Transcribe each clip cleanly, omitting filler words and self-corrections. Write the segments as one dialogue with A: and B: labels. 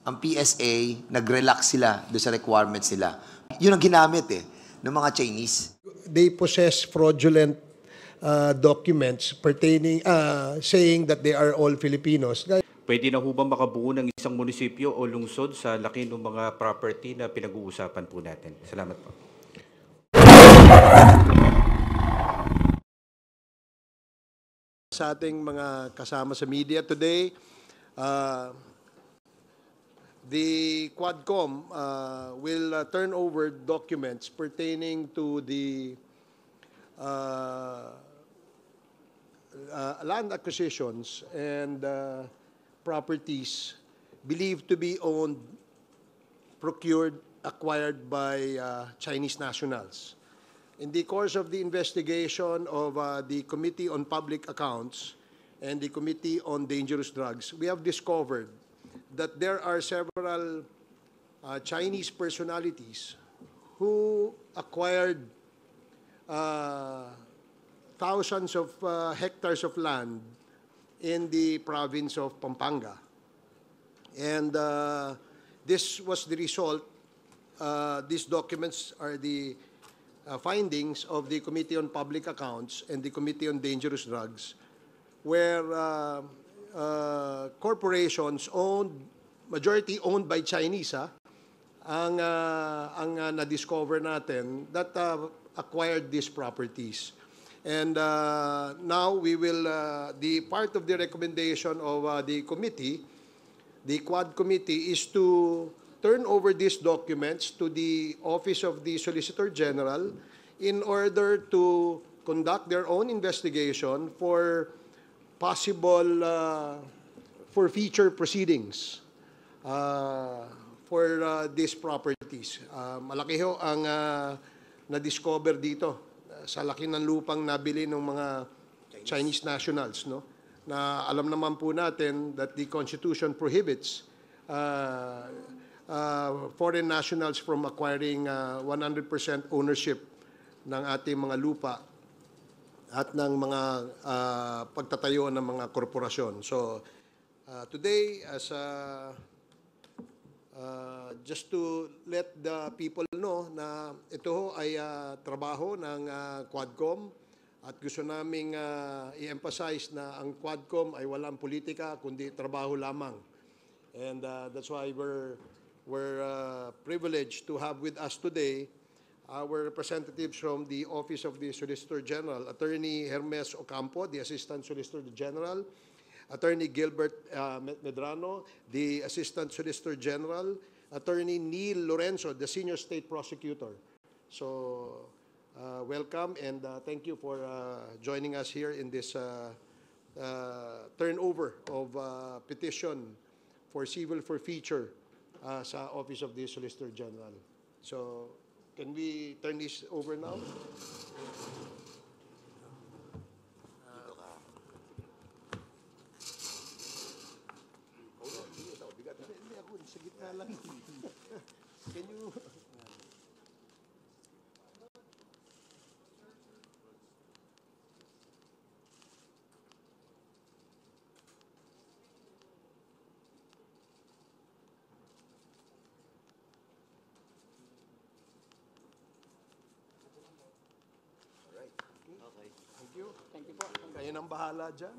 A: ang PSA, nag-relax sila doon sa requirements nila. Yun ang ginamit ng mga Chinese.
B: They possess fraudulent documents pertaining, saying that they are all Filipinos.
C: Pwede na ho ba makabuo ng isang munisipyo o lungsod sa laki ng mga property na pinag-uusapan po natin? Salamat po.
B: Sa ating mga kasama sa media today, the Quadcom will turn over documents pertaining to the land acquisitions and properties believed to be owned, procured, acquired by Chinese nationals. In the course of the investigation of the Committee on Public Accounts and the Committee on Dangerous Drugs, we have discovered that there are several Chinese personalities who acquired thousands of hectares of land in the province of Pampanga. And this was the result, these documents are the findings of the Committee on Public Accounts and the Committee on Dangerous Drugs, where corporations majority owned by Chinese, ang na-discover natin that acquired these properties. And now we will, the part of the recommendation of the committee, the Quad Committee, is to turn over these documents to the Office of the Solicitor General in order to conduct their own investigation for possible, for future proceedings for these properties. Malaki ho ang na-discover dito sa laki ng lupang nabili ng mga Chinese nationals, no? Na alam naman po natin that the Constitution prohibits foreign nationals from acquiring 100% ownership ng ating mga lupa at ng mga pagtatayo ng mga korporasyon. So today, as just to let the people know na ito ho ay trabaho ng Quadcom at gusto naming i-emphasize na ang Quadcom ay walang politika kundi trabaho lamang. And that's why we're privileged to have with us today our representatives from the Office of the Solicitor General, Attorney Hermes Ocampo, the Assistant Solicitor General, Attorney Gilbert Medrano, the Assistant Solicitor General, Attorney Neil Lorenzo, the Senior State Prosecutor. So, welcome and thank you for joining us here in this turnover of petition for civil forfeiture sa Office of the Solicitor General. So, can we turn this over now? Can you... Thank you. Thank you po. Kayo nang bahala dyan.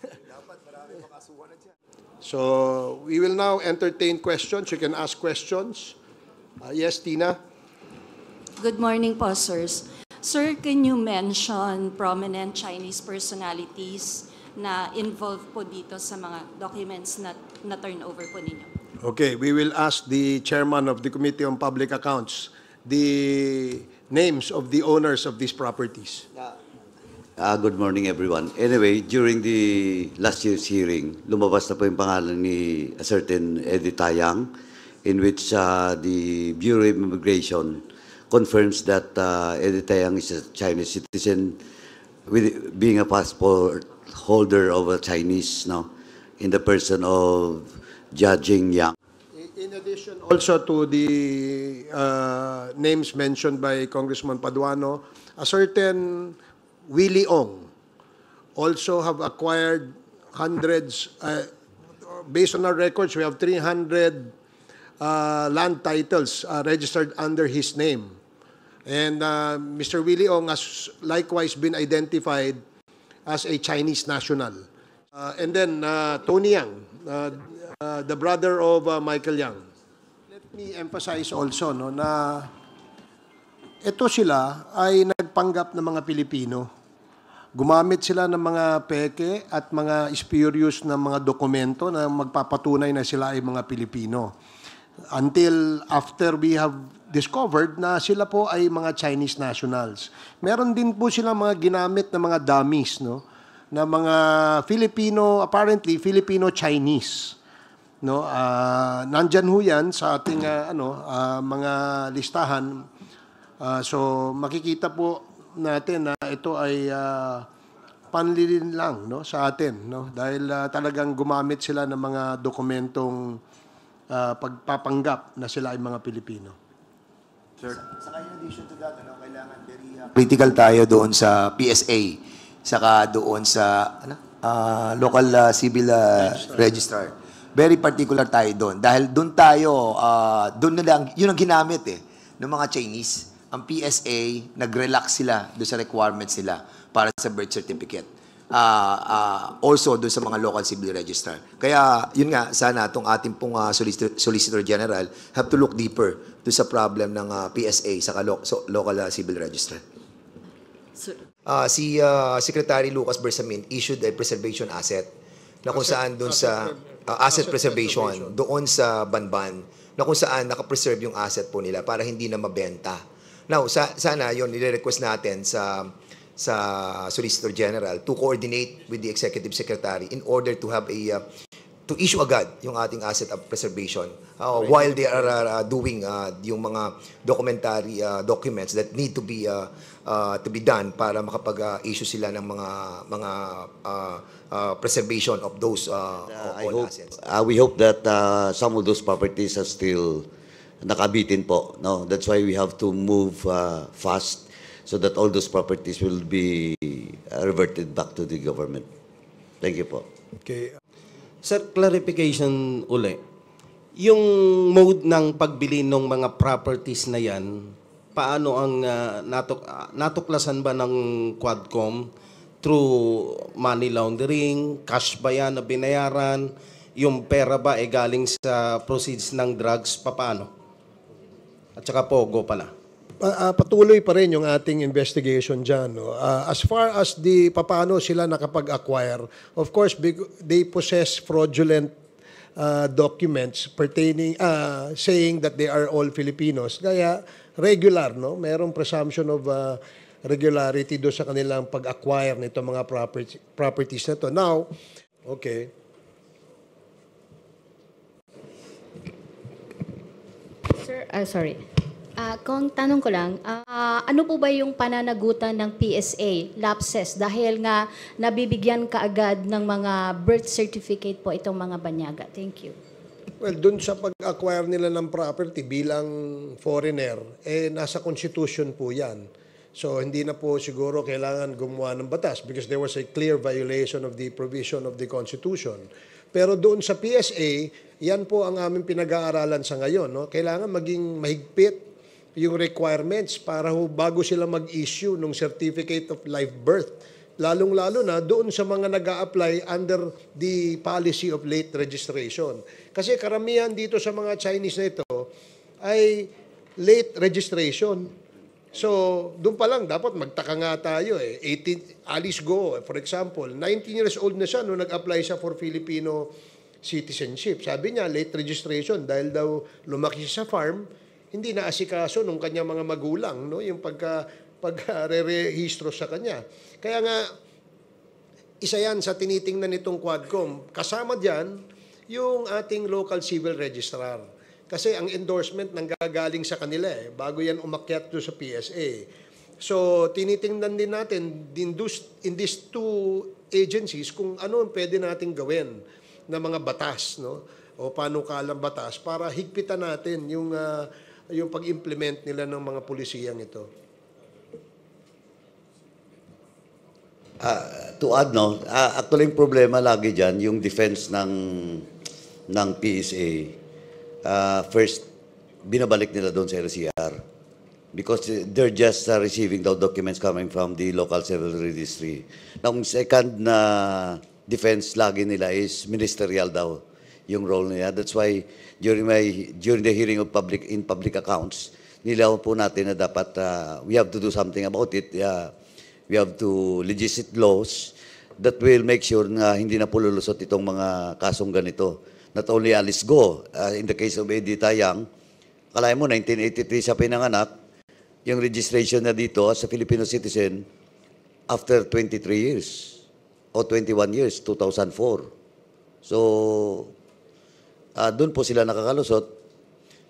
B: Dapat marami makasuhan na dyan. So, we will now entertain questions. You can ask questions. Yes, Tina?
D: Good morning po, sirs. Sir, can you mention prominent Chinese personalities na involved po dito sa mga documents na turn over po ninyo?
B: Okay, we will ask the chairman of the Committee on Public Accounts the names of the owners of these properties.
E: Good morning, everyone. Anyway, during the last year's hearing, lumabas na po yung pangalan ni a certain Eddie Tayang, in which the Bureau of Immigration confirms that Eddie Tayang is a Chinese citizen, with being a passport holder of a Chinese, in the person of Jia Jingyang.
B: In addition also to the names mentioned by Congressman Paduano, a certain Willie Ong also have acquired hundreds based on our records, we have 300 land titles registered under his name. And Mr. Willie Ong has likewise been identified as a Chinese national. And then Tony Yang, the brother of Michael Yang. Let me emphasize also no, na ito sila ay nagpanggap ng mga Pilipino. Gumamit sila ng mga peke at mga spurious na mga dokumento na magpapatunay na sila ay mga Pilipino. Until after we have discovered na sila po ay mga Chinese nationals. Meron din po sila mga ginamit na mga dummies, no? Na mga Filipino, apparently Filipino-Chinese. No? Nandyan ho yan sa ating mga listahan. So makikita po natin na ito ay panlilin lang no, sa atin. No? Dahil talagang gumamit sila ng mga dokumentong pagpapanggap na sila ay mga Pilipino.
A: Sir, saka in addition to that, kailangan very critical tayo doon sa PSA, saka doon sa local civil registrar. Very particular tayo doon. Dahil doon tayo, doon na lang, yun ang ginamit ng mga Chinese. Ang PSA, nag-relax sila doon sa requirements nila para sa birth certificate. Also doon sa mga local civil registrar. Kaya, yun nga, sana itong ating pong Solicitor General have to look deeper doon sa problem ng PSA sa local civil registrar. Si Secretary Lucas Bersamin issued a preservation asset na kung saan doon sa asset preservation doon sa Banban na kung saan nakapreserve yung asset po nila para hindi na mabenta. Now, sana yon nire-request natin sa Solicitor General to coordinate with the Executive Secretary in order to have to issue agad yung ating asset preservation while they are doing yung mga documentary documents that need to be done para makapag-issue sila ng mga preservation of those all assets.
E: We hope that some of those properties are still nakabitin po. No? That's why we have to move fast so that all those properties will be reverted back to the government. Thank you po.
B: Okay.
F: Sir, clarification uli. Yung mode ng pagbili ng mga properties na yan, paano ang natuklasan ba ng Quadcom through money laundering, cash ba yan na binayaran, yung pera ba galing sa proceeds ng drugs, paano? At saka pogo pala.
B: Patuloy pa rin yung ating investigation dyan. No? As far as paano sila nakapag-acquire, of course, they possess fraudulent documents pertaining, saying that they are all Filipinos. Kaya regular, no? Merong presumption of regularity do sa kanilang pag-acquire nito mga properties na to. Now, okay.
G: Sir, sorry. Kung tanong ko lang, ano po ba yung pananagutan ng PSA, lapses, dahil nga nabibigyan kaagad ng mga birth certificate po itong mga banyaga? Thank you.
B: Well, dun sa pag-acquire nila ng property bilang foreigner, nasa constitution po yan. So, hindi na po siguro kailangan gumawa ng batas because there was a clear violation of the provision of the constitution. Pero doon sa PSA, yan po ang aming pinag-aaralan sa ngayon. No? Kailangan maging mahigpit yung requirements para bago sila mag-issue ng certificate of live birth. Lalong-lalo na doon sa mga nag-a-apply under the policy of late registration. Kasi karamihan dito sa mga Chinese na ito ay late registration. So, doon pa lang dapat magtaka nga tayo 18, Alice Go, for example, 19 years old na siya nung nag-apply siya for Filipino citizenship. Sabi niya, late registration dahil daw lumaki siya sa farm, hindi na asikaso nung kanyang mga magulang, no? Yung pagre-rehistro sa kanya. Kaya nga, isa yan sa tinitingnan nitong Quadcom. Kasama dyan, yung ating local civil registrar. Kasi ang endorsement nanggagaling sa kanila bago yan umakyat doon sa PSA. So, tinitingnan din natin in these two agencies kung ano ang pwede nating gawin na mga batas, no? O panukalang batas para higpitan natin yung pag-implement nila ng mga pulisiyang ito.
E: To add, no, actually yung problema lagi dyan, yung defense ng ng PSA, first, binabalik nila doon sa LCR because they're just receiving the documents coming from the local civil registry. Now, ang second na defense lagi nila is ministerial daw yung role nila. That's why during the hearing of public accounts, nilaw po natin na dapat we have to do something about it. We have to legislate laws that will make sure na hindi na po lulusot itong mga kasong ganito. Not only Alice Go, in the case of Eddie Tayang, kalaya mo, 1983 siya pinanganak, yung registration na dito as a Filipino citizen after 23 years o 21 years, 2004. So, doon po sila nakakalusot.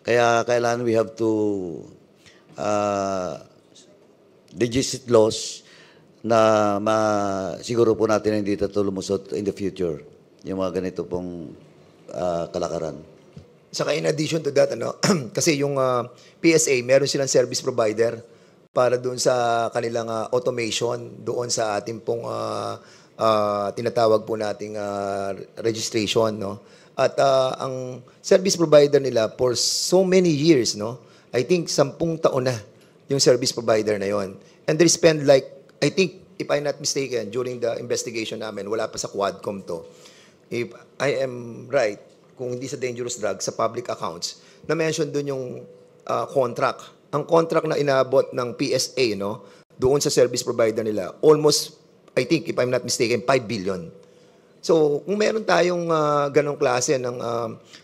E: Kaya kailangan we have to legislate laws na siguro po natin na hindi ito lumusot in the future. Yung mga ganito pong kalakaran.
A: Saka in addition to that, kasi yung PSA, meron silang service provider para doon sa kanilang automation, doon sa ating pong tinatawag po nating registration, no? At ang service provider nila for so many years, no? I think 10 taon na yung service provider na yon. And they spend like, I think, if I'm not mistaken, during the investigation namin, wala pa sa Quadcom to. If I am right, kung hindi sa dangerous drugs, sa public accounts, na-mention doon yung contract. Ang contract na inabot ng PSA, no, doon sa service provider nila, almost, I think, if I'm not mistaken, 5 billion. So, kung meron tayong ganong klase ng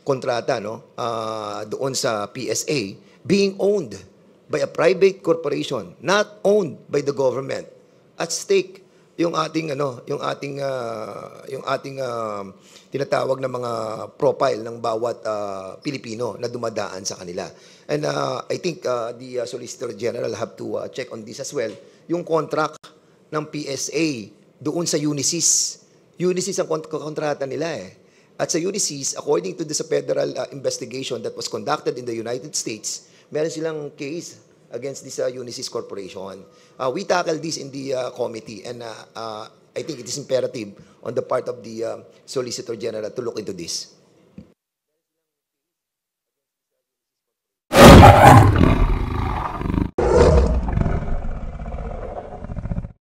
A: kontrata, no, doon sa PSA, being owned by a private corporation, not owned by the government, at stake yung ating tinatawag na mga profile ng bawat Pilipino na dumadaan sa kanila. And I think the Solicitor General have to check on this as well. Yung contract ng PSA doon sa Unisys. Unisys ang kontrata nila eh. At sa Unisys, according to the federal investigation that was conducted in the United States, meron silang case against this Unisys Corporation. We tackled this in the committee, and I think it is imperative on the part of the Solicitor General to look into this.